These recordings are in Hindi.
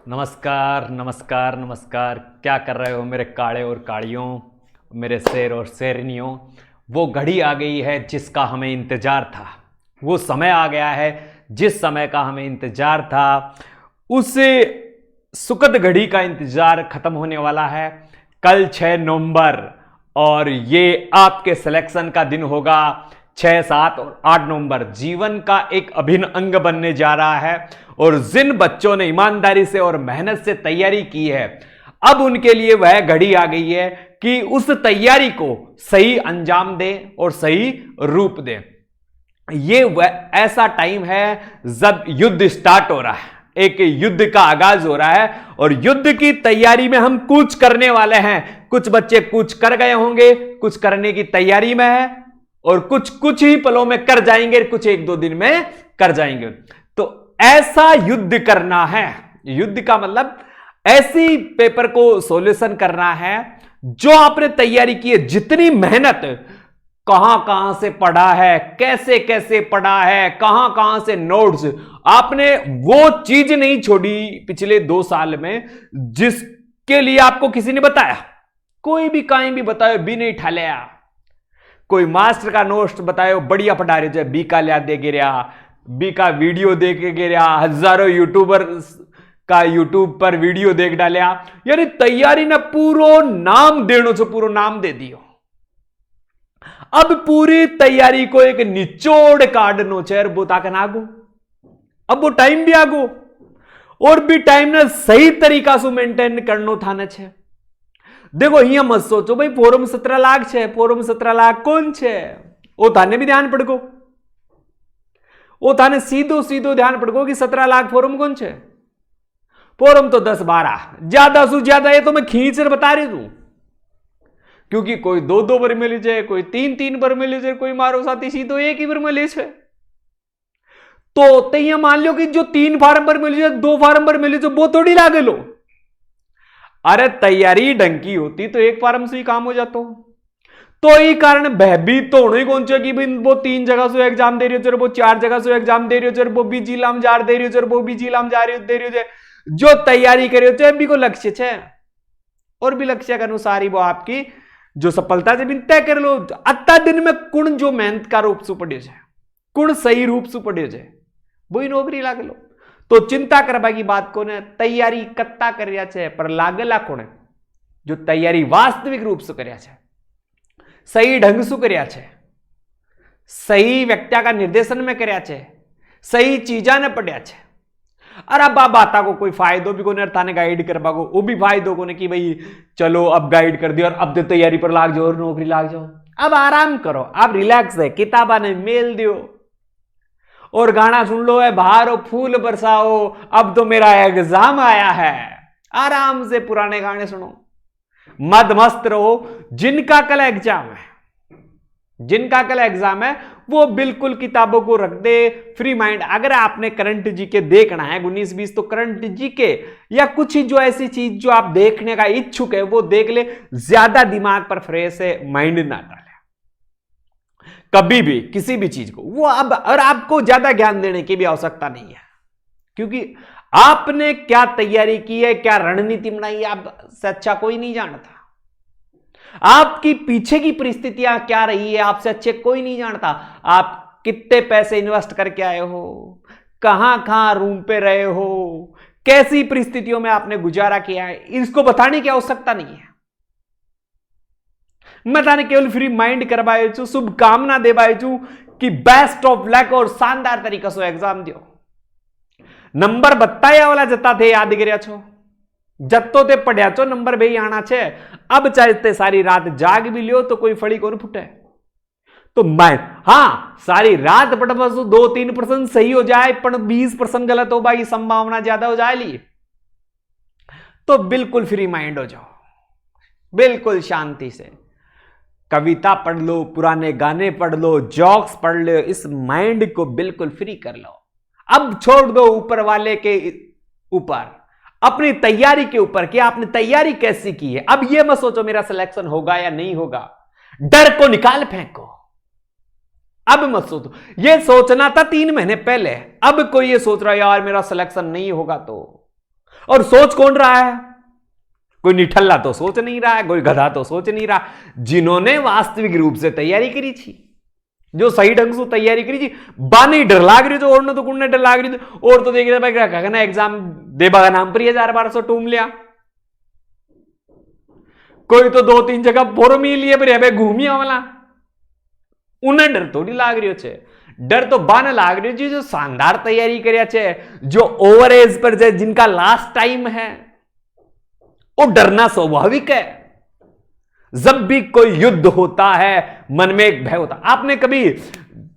नमस्कार नमस्कार नमस्कार। क्या कर रहे हो मेरे काड़े और काड़ियों, मेरे शेर और शेरनियों। वो घड़ी आ गई है जिसका हमें इंतजार था, वो समय आ गया है जिस समय का हमें इंतजार था। उस सुखद घड़ी का इंतजार खत्म होने वाला है कल 6 नवंबर, और ये आपके सिलेक्शन का दिन होगा 6, 7 और 8 नवंबर। जीवन का एक अभिन्न अंग बनने जा रहा है, और जिन बच्चों ने ईमानदारी से और मेहनत से तैयारी की है, अब उनके लिए वह घड़ी आ गई है कि उस तैयारी को सही अंजाम दें और सही रूप दें। ये वह ऐसा टाइम है जब युद्ध स्टार्ट हो रहा है, एक युद्ध का आगाज हो रहा है, और युद्ध की तैयारी में हम कूच करने वाले हैं। कुछ बच्चे कूच कर गए होंगे, कुछ करने की तैयारी में है, और कुछ ही पलों में कर जाएंगे, कुछ 1-2 दिन में कर जाएंगे। तो ऐसा युद्ध करना है। युद्ध का मतलब ऐसी पेपर को सॉल्यूशन करना है जो आपने तैयारी की है, जितनी मेहनत, कहां से पढ़ा है, कैसे कैसे पढ़ा है, कहां से नोट्स, आपने वो चीज नहीं छोड़ी पिछले 2 साल में जिसके लिए आपको किसी ने बताया। कोई भी कहीं भी बताओ, बी नहीं ठा लिया। कोई मास्टर का नोट्स बतायो, बढ़िया पढ़ा रहे जो बी का लिया दे गिरा, बी का वीडियो देख के गिरा, हजारों यूट्यूबर का यूट्यूब पर वीडियो देख डालिया। यानी तैयारी ना पूरो नाम देनो छो, पूरो नाम दे दियो। अब पूरी तैयारी को एक निचोड़ काटनो छे, बोता के आगो। अब वो टाइम भी आगो, और भी टाइम ने सही तरीका से मेंटेन करनो थाने छे। देखो અહીંયા मत सोचो भाई फॉर्म 17 लाख છે, फॉर्म 17 लाख कौन છે, वो थाने भी ध्यान पड़गो, वो थाने सीधो ध्यान पड़गो कि 17 लाख फॉर्म कौन છે। फॉर्म तो 10-12 ज्यादा से ज्यादा, ये तो मैं खींच कर बता रही हूं, क्योंकि कोई 2-2 बार मिली जाए, कोई 3-3 बार मिली जाए, कोई मारो साथी सीधो 1 ही बार मिली है। तो तैया मान लो कि जो 3 फार्म पर मिली जाए, 2 फार्म पर मिली जाए, वो थोड़ी लागे लो। अरे तैयारी ढंग की होती तो 1 फार्म से ही काम हो जाता। तो ये कारण भयभीत तो होने कौन चाहिए कि भाई वो 3 जगह से एग्जाम दे रही हो, वो 4 जगह से एग्जाम दे रही हो, वो भी जिलाम जा दे रही हो, वो भी जिलाम जा दे रही हो। जो तैयारी करी हो भी को लक्ष्य है, और भी लक्ष्य के अनुसार ही वो आपकी जो सफलता से भी तय कर लो। अत्ता दिन में कुण जो मेहनत का रूप से पढ़े जाए, कुण सही रूप से पढ़े जाए, वही नौकरी लागे लो। तो चिंता करवा की बात कोने, तैयारी कत्ता कर्या छे पर लागेला कोने, जो तैयारी वास्तविक रूप से कर्या छे, सही ढंग से कर्या छे, सही व्यक्ति का निर्देशन में कर्या छे, सही चीजा ने पढ़िया छे। अरे अब बाता को कोई फायदो भी कोने, थाने गाइड करवा को वो भी फायदो कोने कि भाई चलो अब गाइड कर दिया और अब तो तैयारी पर लाग जाओ और नौकरी लाग जाओ। अब आराम करो, अब रिलैक्स है, किताबा ने मेल दियो और गाना सुन लो, है बाहर फूल बरसाओ, अब तो मेरा एग्जाम आया है। आराम से पुराने गाने सुनो, मद मस्त रहो। जिनका कल एग्जाम है वो बिल्कुल किताबों को रख दे, फ्री माइंड। अगर आपने करंट जीके देखना है 19-20, तो करंट जीके या कुछ ही जो ऐसी चीज जो आप देखने का इच्छुक है वो देख ले। ज्यादा दिमाग पर फ्रेश है माइंड ना डाले कभी भी किसी भी चीज को। वो अब और आपको ज्यादा ज्ञान देने की भी आवश्यकता नहीं है, क्योंकि आपने क्या तैयारी की है, क्या रणनीति बनाई है, आपसे अच्छा कोई नहीं जानता। आपकी पीछे की परिस्थितियां क्या रही है, आपसे अच्छे कोई नहीं जानता। आप कितने पैसे इन्वेस्ट करके आए हो, कहां रूम पे रहे हो, कैसी परिस्थितियों में आपने गुजारा किया है, इसको बताने की आवश्यकता नहीं है। मैं थाने केवल फ्री माइंड करवाए छू, शुभकामना देवाए छू कि बेस्ट ऑफ लक और शानदार तरीका से एग्जाम दियो। नंबर बताया वाला जता थे याद गिरया छो, जत्तो ते पढ़िया छो, नंबर भी आना छे। अब चाहे सारी रात जाग भी लियो तो कोई फड़ी को फुटे। तो मैं सारी रात पढ़वा 2-3% सही हो जाए, पर 20% गलत हो भाई, संभावना ज्यादा हो जाए ली, तो बिल्कुल फ्री माइंड हो जाओ, बिल्कुल शांति से कविता पढ़ लो, पुराने गाने पढ़ लो, जोक्स पढ़ लो, इस माइंड को बिल्कुल फ्री कर लो। अब छोड़ दो ऊपर वाले के ऊपर, अपनी तैयारी के ऊपर कि आपने तैयारी कैसी की है। अब यह मत सोचो मेरा सिलेक्शन होगा या नहीं होगा, डर को निकाल फेंको। अब मत सोचो, यह सोचना था 3 महीने पहले, अब कोई ये सोच रहा है यार मेरा सिलेक्शन नहीं होगा तो और सोच कौन रहा है? कोई निठल्ला तो सोच नहीं रहा है, कोई गधा तो सोच नहीं रहा। जिन्होंने वास्तविक रूप से तैयारी करी थी, जो सही ढंग से तैयारी करी थी, बाने डर लाग रही थी, और तो कुछ डर लाग रही थी। और तो देखिए भाई कहना एग्जाम देबा का नाम पर 1000-1200 टूम लिया। कोई तो 2-3 जगह फॉर्म ही लिए पर घूमिया वाला, उन्हें डर थोड़ी लाग रही छे। डर तो बाने लाग रही है जो शानदार तैयारी કર્યા છે, जो ओवर एज पर है, जिनका लास्ट टाइम है, वो डरना स्वाभाविक है। जब भी कोई युद्ध होता है मन में एक भय होता। आपने कभी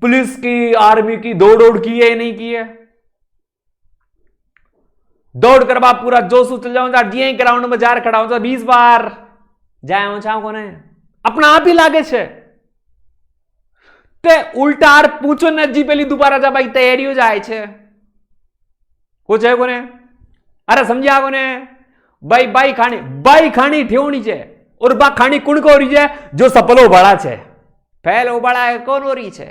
पुलिस की, आर्मी की दौड़ की है या नहीं की है? दौड़ कर बाप पूरा जोश चल जाऊंगा, जी ग्राउंड में जार खड़ा हो 20 बार जाए छा कोने अपना आप ही लागे छे। ते उल्टा आर पूछो न जी पेली दोबारा जा भाई तैयारी हो जाए छे हो जाए कोने। अरे समझा कोने भाई बाई खानी ठेवनी छे, और बा खानी कुण को रही है जो सफलो बड़ा छे। फैल उबड़ा है कौन हो रही छे?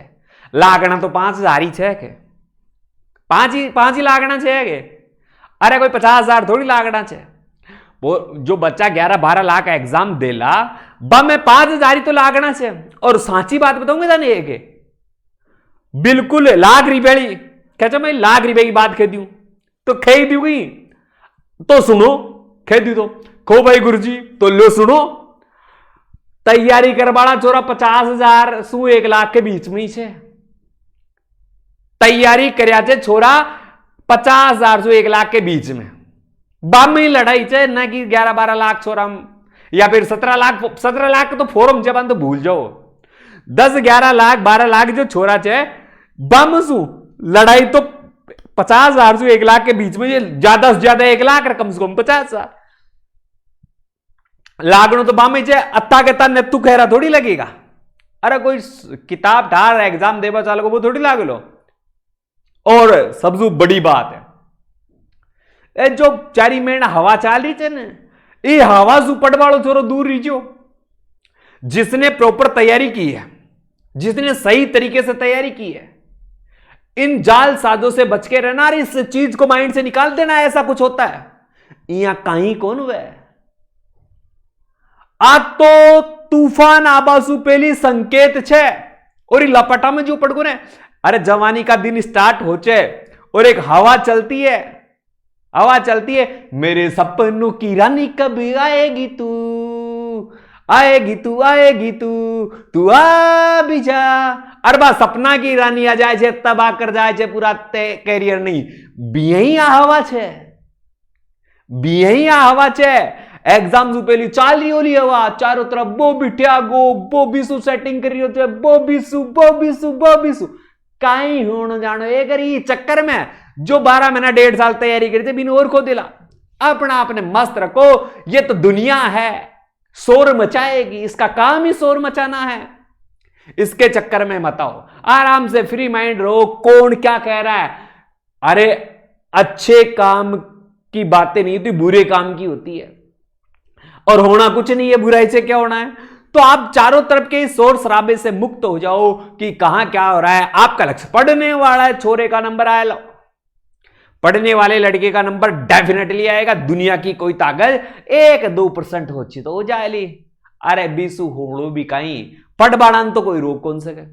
लागना तो 5000 ही छे के पांच ही लागना छे के? अरे कोई 50,000 थोड़ी लागना छे। वो जो बच्चा 11-12 लाख एग्जाम देला, बा में 5,000 ही तो लागना छे। और साची बात बताऊंगे था नहीं के बिल्कुल लाख रुपये कहते मैं लाख रुपए की बात कह दूं तो खे दी गई तो सुनो, खे दी तो खो भाई गुरुजी तो लो सुनो। तैयारी करवाड़ा छोरा 50,000 सु 1 लाख के बीच में ही छे। तैयारी કર્યા છે छोरा 50,000 से 1 लाख के बीच में। बाम में लड़ाई छे ना कि 11-12 लाख छोरा या फिर 17 लाख तो फोरम जबान तो भूल जाओ। 10-11 लाख 12 लाख जो छोरा छे बम सु लड़ाई तो 50,000 से 1 लाख के बीच में। ये ज्यादा से ज्यादा 1 लाख कम से कम 50,000 लागनो तो बामे छे। अत्ता के नेतु खेरा थोड़ी लगेगा। अरे कोई किताब ढार एग्जाम देवा चालो वो थोड़ी लाग लो। और सबसे बड़ी बात है जो 4 महीना हवा चाली छे ने, ये हवा सु पड़वाड़ो छोरो दूर रहीजो। जिसने प्रॉपर तैयारी की है, जिसने सही तरीके से तैयारी की है, इन जाल साजों से बच के रहना। इस चीज को माइंड से निकाल देना, ऐसा कुछ होता है यहां कहीं कौन हुआ है। आ तो तूफान आबासु पेली संकेत छे और लपटा में जो पड़गो ने। अरे जवानी का दिन स्टार्ट हो चे और एक हवा चलती है, हवा चलती है। मेरे सपनों की रानी कब आएगी तू, आएगी तू, आएगी तू, तू आ भी जा। अरे बा सपना की रानी आ जाए छे तब आकर जाए छे पूरा कैरियर नहीं। बियही आ हवा छे, बियही आ हवा छे। एग्जाम सु पेली चाली ओली हवा चारों तरफ बो बिठिया गो बो बीसु सेटिंग करी होते बो बीसु काई होनो जानो ए करी चक्कर में जो 12 महीना 1.5 साल तैयारी करी थी बिन और खो दिला। अपना अपने मस्त रखो, ये तो दुनिया है शोर मचाएगी, इसका काम ही शोर मचाना है। इसके चक्कर में मत आओ, आराम से फ्री माइंड रहो। कौन क्या कह रहा है? अरे अच्छे काम की बातें नहीं होती, बुरे काम की होती है। और होना कुछ नहीं है, बुराई से क्या होना है। तो आप चारों तरफ के शोर शराबे से मुक्त हो जाओ कि कहां क्या हो रहा है। आपका लक्ष्य पढ़ने वाला है, छोरे का नंबर आया लो, पढ़ने वाले लड़के का नंबर डेफिनेटली आएगा। दुनिया की कोई ताकत 1-2% होची तो हो जाएली। अरे बीसू होड़ो भी कहीं पढ़ बाड़ान तो कोई रोक कौन सके।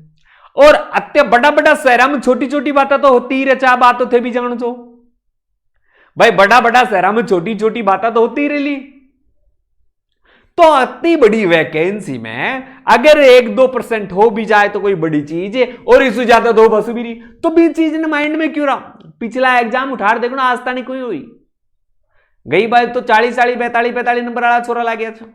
और अत्य बड़ा बड़ा शहरा में छोटी छोटी बातें तो होती ही रहे, चाह बात तो थे भी जान छो भाई। बड़ा बड़ा शहरा में छोटी छोटी बातें तो होती ही रही। तो इतनी बड़ी वैकेंसी में अगर 1-2% हो भी जाए तो कोई बड़ी चीज है, और इससे ज्यादा दो बस भी रही तो भी चीज ने माइंड में क्यों रहा। पिछला एग्जाम उठार देखो ना, आज तक नहीं कोई हुई गई बात तो 40-45 नंबर वाला छोरा ला गया था।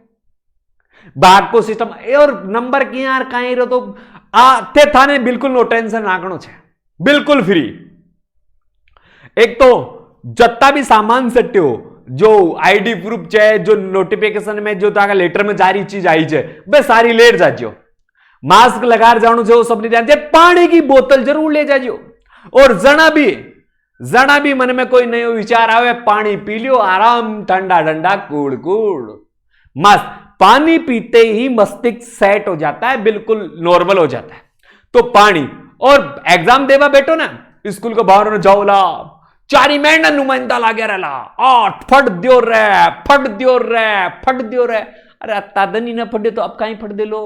भाग को सिस्टम और नंबर की यार कहीं रहो तो आते थाने बिल्कुल नो टेंशन राखनो छे, बिल्कुल फ्री। एक तो जत्ता भी सामान सट्टे हो, जो आईडी प्रूफ है, जो नोटिफिकेशन में जो ताका लेटर में जारी चीज आई है बे सारी लेट जाजो। मास्क लगा जानो छे वो सब नहीं जानते। पानी की बोतल जरूर ले जाजो। और जना भी मन में कोई नयो विचार आवे पानी पी लियो, आराम ठंडा ठंडा कूड़ कूड़ मस्त। पानी पीते ही मस्तिष्क सेट हो जाता है, बिल्कुल नॉर्मल हो जाता है। तो पानी। और एग्जाम देवा बैठो ना, स्कूल को बाहर जाओ ला चारी महीना नुमाइंदा लागे रहला, आठ फट दियो रे, फट दियो रे, फट दियो रे। अरे अत्ता दनी ना फटे तो अब कहीं फट दे लो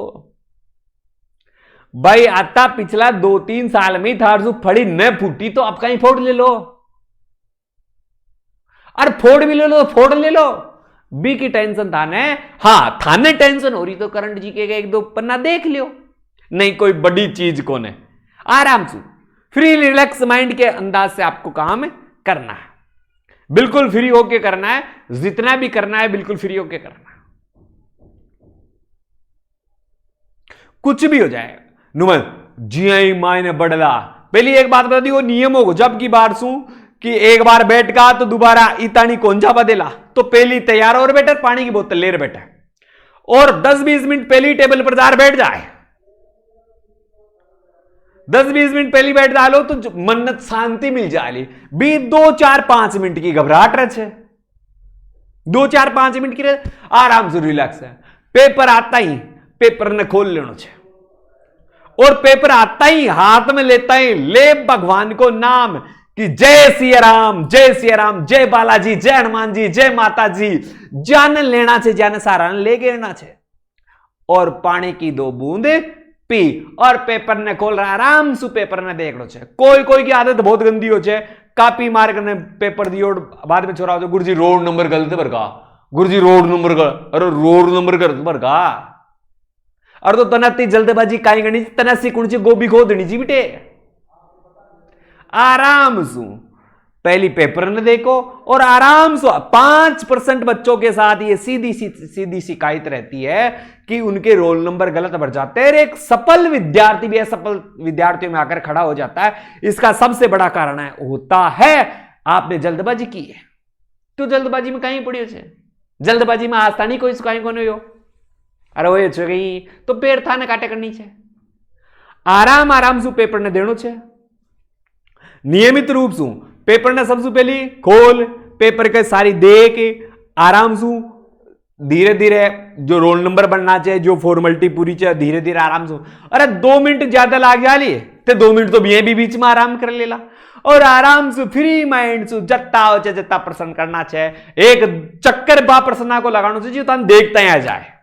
भाई। आता पिछला 2-3 साल में थारसु फड़ी न फूटी तो अब कहीं फोड़ ले लो। अरे फोड़ भी ले लो, फोड़ ले लो। बी की टेंशन थाने, हाँ थाने टेंशन हो रही तो करंट जी के 1-2 पन्ना देख लियो, नहीं कोई बड़ी चीज कौन है। आराम से फ्री रिलैक्स माइंड के अंदाज से आपको काम करना है, बिल्कुल फ्री होके करना है। जितना भी करना है बिल्कुल फ्री होके करना है, कुछ भी हो जाए। नुमन जी मायने बदला। पहली एक बात बता दी, वो नियमों को जब की बार सू कि एक बार बैठ का तो दोबारा इतानी कौन जा बदेला। तो पहली तैयार और बेटा पानी की बोतल ले बैठा और 10-20 मिनट पहली टेबल पर जार बैठ जाए। 10-20 मिनट पहली बैठ डालो तो मन्नत शांति मिल जाए। भी 2-4-5 मिनट की घबराहट रहे, 2-4-5 मिनट की रहे, आराम से रिलैक्स है। पेपर आता ही पेपर ने खोल लेना चाहिए और पेपर आता ही हाथ में लेता ही ले भगवान को नाम कि जय सिया राम, जय सिया राम, जय बालाजी, जय हनुमान जी, जय माता जी। जान लेना से जान सारा ले लेना से और पानी की 2 बूंदे पी और पेपर ने खोल रहा, आराम से पेपर ने देख लो छे। कोई कोई की आदत बहुत गंदी हो छे, कापी मार कर पेपर दियो बाद में छोड़ा हो, गुरुजी रोड नंबर गलत भरका, गुरुजी रोड नंबर गलत, अरे रोड नंबर गलत भरका। अरे तो तनाती जल्दबाजी काई गणी, तनासी कुणची गोभी खो देनी जी बेटे। आराम से पहली पेपर ने देखो और आराम से 5% बच्चों के साथ ये सीधी शिकायत रहती है कि उनके रोल नंबर गलत भर जाते हैं। एक सफल विद्यार्थी भी असफल विद्यार्थियों में आकर खड़ा हो जाता है। इसका सबसे बड़ा कारण होता है आपने जल्दबाजी की है। तो जल्दबाजी में कहीं पड़ी हो, जल्दबाजी में आसानी कोई सुखाई को नहीं हो। अरे वो गई तो पेड़ था ना काटे करनी छे। आराम आराम से पेपर ने देनो छे, नियमित रूप से पेपर ने सबसे पहली खोल पेपर के सारी देख आराम से धीरे धीरे जो रोल नंबर बनना चाहिए, जो फॉर्मेलिटी पूरी चाहिए, धीरे धीरे आराम से। अरे 2 मिनट ज्यादा लाग जा लिए तो 2 मिनट तो भी बीच में आराम कर लेला और आराम से फ्री माइंड से जत्ता हो चाहे जत्ता प्रश्न करना चाहिए। एक चक्कर बा प्रश्न को लगाना चाहिए जो देखता ही आ जाए।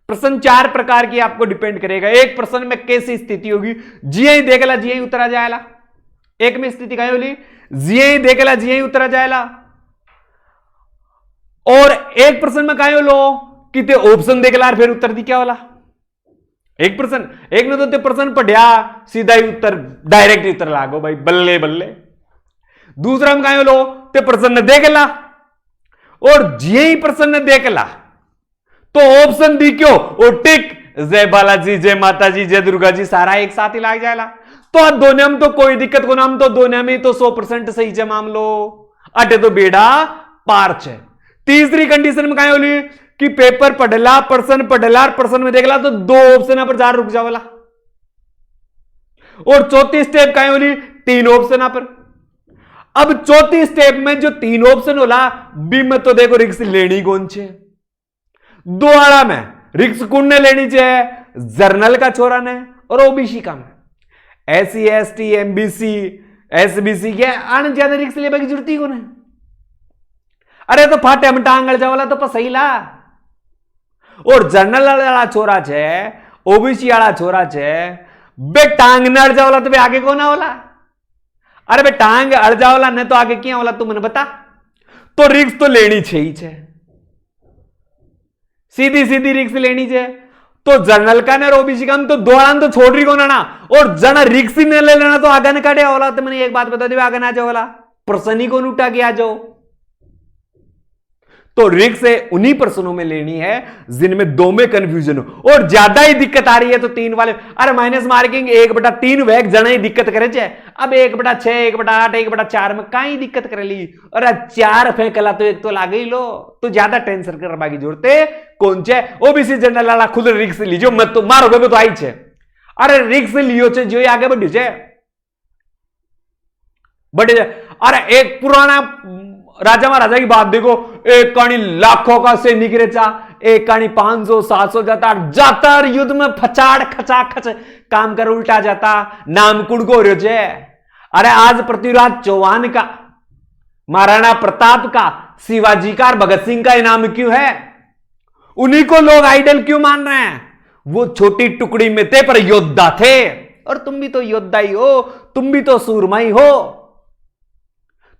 प्रश्न 4 प्रकार की आपको डिपेंड करेगा। एक प्रश्न में कैसी स्थिति होगी, जिये ही देखेला जिये ही उतरा जाएला। एक में स्थिति क्या होली, जिये ही देखेला जिये ही उतरा जाएला। और एक प्रश्न में क्या लो कि ते ऑप्शन देखेला फिर उत्तर दी क्या होला। एक प्रश्न एक ने तो प्रश्न पढ़िया सीधा ही उत्तर डायरेक्ट उत्तर लागो भाई बल्ले बल्ले। दूसरा में क्या लो ते प्रश्न देखेला और जिये ही प्रश्न देखेला तो ऑप्शन दी क्यों और टिक जय बालाजी, जय माता जी, जय दुर्गा जी सारा एक साथ ही लाग जाएगा। तो दोनों में तो कोई दिक्कत को नाम, तो दोनों में तो 100% सही है मामलो। अटे तो बेड़ा पार है। तीसरी कंडीशन में क्या होली कि पेपर पढ़ला प्रश्न में देखला तो 2 ऑप्शन पर जार रुक जावला। और चौथी स्टेप क्या होली 3 ऑप्शन पर। अब चौथी स्टेप में जो 3 ऑप्शन होला बी में तो देखो रिक्स लेनी कौन छे। 2 आड़ा में रिक्स कौन ने लेनी चाहिए, जर्नल का छोरा ने और ओबीसी का में। SC ST MBC SBC के आने ज्यादा रिक्स लेने की जरूरत ही कौन है। अरे तो फाटे हम टांग जावला तो सही ला। और जर्नल वाला छोरा छे ओबीसी वाला छोरा छे बे टांग न अड़ जावला तो बे आगे कौन होला। अरे बे टांग अड़ जावला न तो आगे क्या होला तू मैंने बता। तो रिक्स तो लेनी चाहिए छे, सीधी सीधी रिक्स लेनी चाहिए। तो जर्नल का और ओबीसी का तो दौड़ान तो छोड़ रही को ना और जना रिक्स ही न ले लेना तो आगे न काटे होला। तो मैंने एक बात बता दी आगे ना जाओ वाला प्रश्न ही को उठा के आ जाओ। तो रिक्स उन्हीं प्रश्नों में लेनी है जिनमें 2 में कंफ्यूजन हो और ज्यादा ही दिक्कत आ रही है तो 3 वाले। अरे माइनस मार्किंग 1/3 वैक जना ही दिक्कत करे छे। अब 1/6 1/8 1/4 में कहीं दिक्कत करे ली। अरे 4 फेंकला तो 1 तो लागे ही लो। तो ज्यादा टेंशन करवा की जरूरत है कौन छे ओबीसी जनरल वाला खुद रिक्स लीजो मत तो मारोगे तो आई छे। अरे रिक्स लियो छे जो आगे बढ़्यो छे बढ़े। अरे एक पुराना राजा महाराजा की बात देखो, एक कहानी लाखों का सैनिक रेचा, एक कहानी 500-700 जाता युद्ध में फचाड़ खचा खच काम कर उल्टा जाता नाम कुड़ को रहे। अरे आज पृथ्वीराज चौहान का, महाराणा प्रताप का, शिवाजी का और भगत सिंह का इनाम क्यों है? उन्हीं को लोग आइडल क्यों मान रहे हैं? वो छोटी टुकड़ी में थे पर योद्धा थे, और तुम भी तो योद्धा ही हो, तुम भी तो सूरमा ही हो।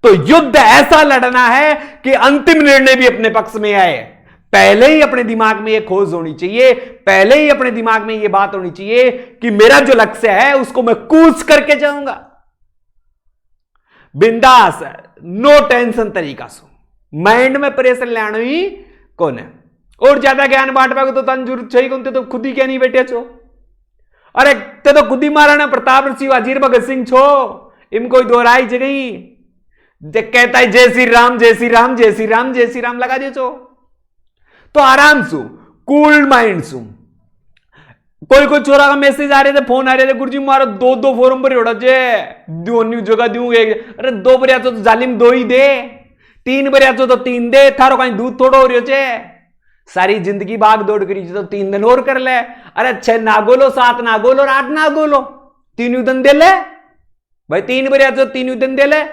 तो युद्ध ऐसा लड़ना है कि अंतिम निर्णय भी अपने पक्ष में आए। पहले ही अपने दिमाग में यह खोज होनी चाहिए, पहले ही अपने दिमाग में यह बात होनी चाहिए कि मेरा जो लक्ष्य है उसको मैं कूच करके जाऊंगा, बिंदास, नो टेंशन तरीका से। माइंड में प्रेशर लाना ही कौन है? और ज्यादा ज्ञान बांट पाओगे तो तन जरूरत चाहिए कौन? तो खुद ही क्या नहीं बैठे छो? अरे ते तो खुद ही महाराणा प्रताप, शिवाजी, भगत सिंह छो, इम कोई दोहराई जगह कहता है जय श्री राम, जय श्री राम, जय श्री राम, जय श्री राम लगा दे छो। तो आराम सु, कूल माइंड सु। कोई छोरा का मैसेज आ रहे थे, फोन आ रहे थे, गुरुजी मारो दो फोरम पर उड़ा जे न्यू जगह दूं एक। अरे 2 बरिया तो जालिम 2 ही दे, 3 बरिया तो 3 दे, थारो कहीं दूध थोड़ा हो रही छे। सारी जिंदगी भाग दौड़ करी तो 3 दिन और कर ले। अरे 6 ना गोलो, 7 ना गोलो, 8 ना गोलो, 3 दिन दे ले भाई, 3 बरिया तो 3 दिन दे ले।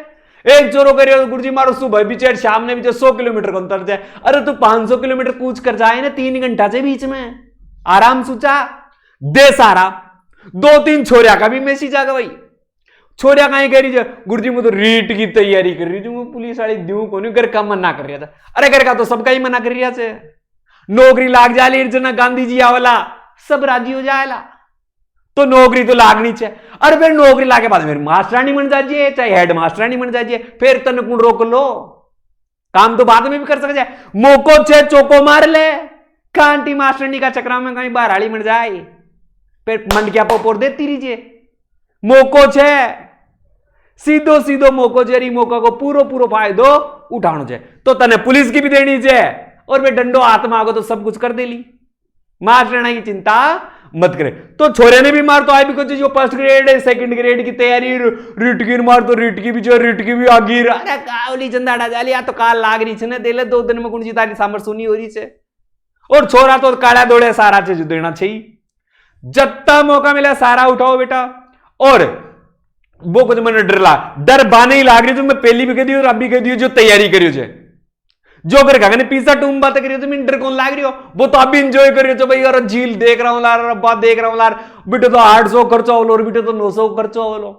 एक जोरो करियो गुरुजी मारो सुबह भी चढ़ शाम ने भी जो 100 किलोमीटर का अंतर जाए। अरे तू 500 किलोमीटर कूच कर जाए ना 3 घंटा से बीच में, आराम सोचा दे सारा। 2-3 छोरिया का भी मैसेज आ गया भाई, छोरिया कहीं कह रही गुरुजी मैं तो रीट की तैयारी कर रही हूँ, पुलिस वाली दू को नहीं, घर का मना कर रहा था। अरे घर का तो सबका ही मना कर रहा है, नौकरी लाग जाए जना गांधी जी वाला सब राजी हो जाएला, तो नौकरी तो लागनी चाहिए। अरे फिर नौकरी लाके बाद मेरी मास्टरानी बन जाइए, चाहे हेड मास्टरानी बन जाइए, फिर तन कुण रोक लो, काम तो बाद में भी कर सकते। मोको छे चौको मार ले, कांटी मास्टरानी का चक्रा में कहीं बहराड़ी बन जाए, फिर मंडकिया पोपोर देती रहिए। मोको छे सीधो सीधो मोको जेरी मौका को पूरो फायदो उठानो छे, तो तने पुलिस की भी देनी चाहिए, और वे डंडो हाथ में आगो तो सब कुछ कर दे ली। मास्टराना की चिंता मत करे। तो छोरे ने भी मार तो आई भी कुछ जो 1st ग्रेड है 2nd ग्रेड की तैयारी, रिट की मार तो रिट की भी जो रिट की भी आगी। अरे कावली चंदाड़ा जाली या तो काल लाग रही छे ने, देले 2 दिन में कुछ तारी सामर सुनी हो रही छे। और छोरा तो काला दौड़े सारा चीज देना चाहिए, जत्ता मौका मिला सारा उठाओ बेटा। और वो कुछ मैंने डर बाने ही लाग रही, जो मैं पहली भी कह दी और अभी कह दी जो तैयारी करियो छे, जो कर खाने पिज्जा टूम बात करियो तो मैं डर कौन लाग रही हो, वो तो अभी इंजॉय करियो छो भाई। और झील देख रहा हूं लार, रब्बा देख रहा हूं लार, बेटे तो 800 खर्चा हो लो, और बेटे तो 900 खर्चा हो लो।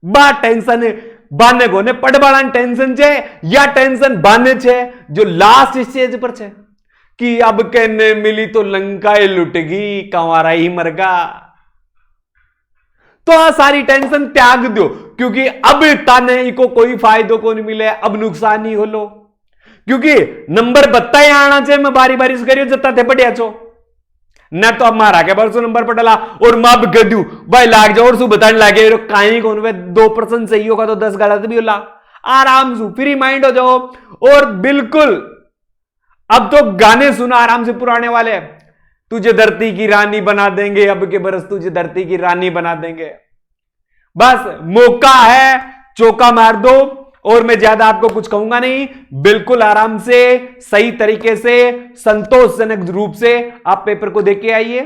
बा टेंशन बाने को ने पड़बाड़ा टेंशन छे, या टेंशन बाने छे जो लास्ट स्टेज पर छे कि अब कहने मिली तो लंका लुटगी, कंवारा ही मरगा। तो आ सारी टेंशन त्याग दो, क्योंकि अब ताने को कोई फायदो को नहीं मिले, अब नुकसान ही हो लो, क्योंकि नंबर बत्ता ही आना चाहिए। मैं बारी बारी से करियो जत्ता थे बढ़िया छो न, तो अब मारा के बरसों नंबर पर डला और मां गदू भाई लाग जाओ और सु बताने लागे कहीं कौन वे 2% सही होगा तो 10 गलत भी होला। आराम से फ्री माइंड हो जाओ। और बिल्कुल अब तो गाने सुना आराम से पुराने वाले, तुझे धरती की रानी बना देंगे, अब के बरस तुझे धरती की रानी बना देंगे। बस मौका है, चौका मार दो। और मैं ज्यादा आपको कुछ कहूंगा नहीं, बिल्कुल आराम से सही तरीके से संतोषजनक रूप से आप पेपर को देख के आइए,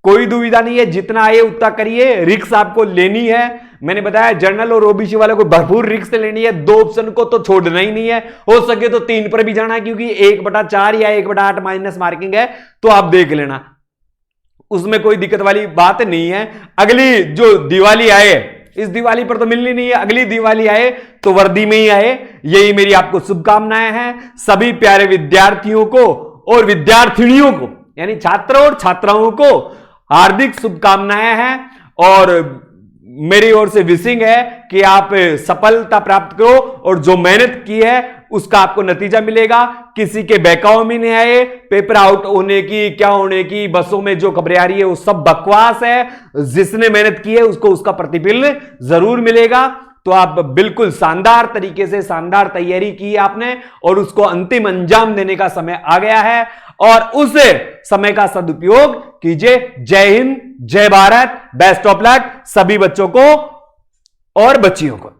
कोई दुविधा नहीं है, जितना आए उतना करिए। रिक्स आपको लेनी है, मैंने बताया जर्नल और ओबीसी वाले को भरपूर रिक्स लेनी है, 2 ऑप्शन को तो छोड़ना ही नहीं है, हो सके तो 3 पर भी जाना है, क्योंकि 1/4 या 1/8 माइनस मार्किंग है, तो आप देख लेना, उसमें कोई दिक्कत वाली बात नहीं है। अगली जो दिवाली आए, इस दिवाली पर तो मिलनी नहीं है, अगली दिवाली आए तो वर्दी में ही आए, यही मेरी आपको शुभकामनाएं हैं। सभी प्यारे विद्यार्थियों को और विद्यार्थिनियों को, यानी छात्र और छात्राओं को हार्दिक शुभकामनाएं हैं, और मेरी ओर से विशिंग है कि आप सफलता प्राप्त करो, और जो मेहनत की है उसका आपको नतीजा मिलेगा। किसी के बहकाव में नहीं आए, पेपर आउट होने की क्या होने की बसों में जो खबरें आ रही है वो सब बकवास है। जिसने मेहनत की है उसको उसका प्रतिफल जरूर मिलेगा। तो आप बिल्कुल शानदार तरीके से शानदार तैयारी की है आपने, और उसको अंतिम अंजाम देने का समय आ गया है, और उस समय का सदुपयोग कीजिए। जय हिंद, जय भारत, बेस्ट ऑफ लक सभी बच्चों को और बच्चियों को।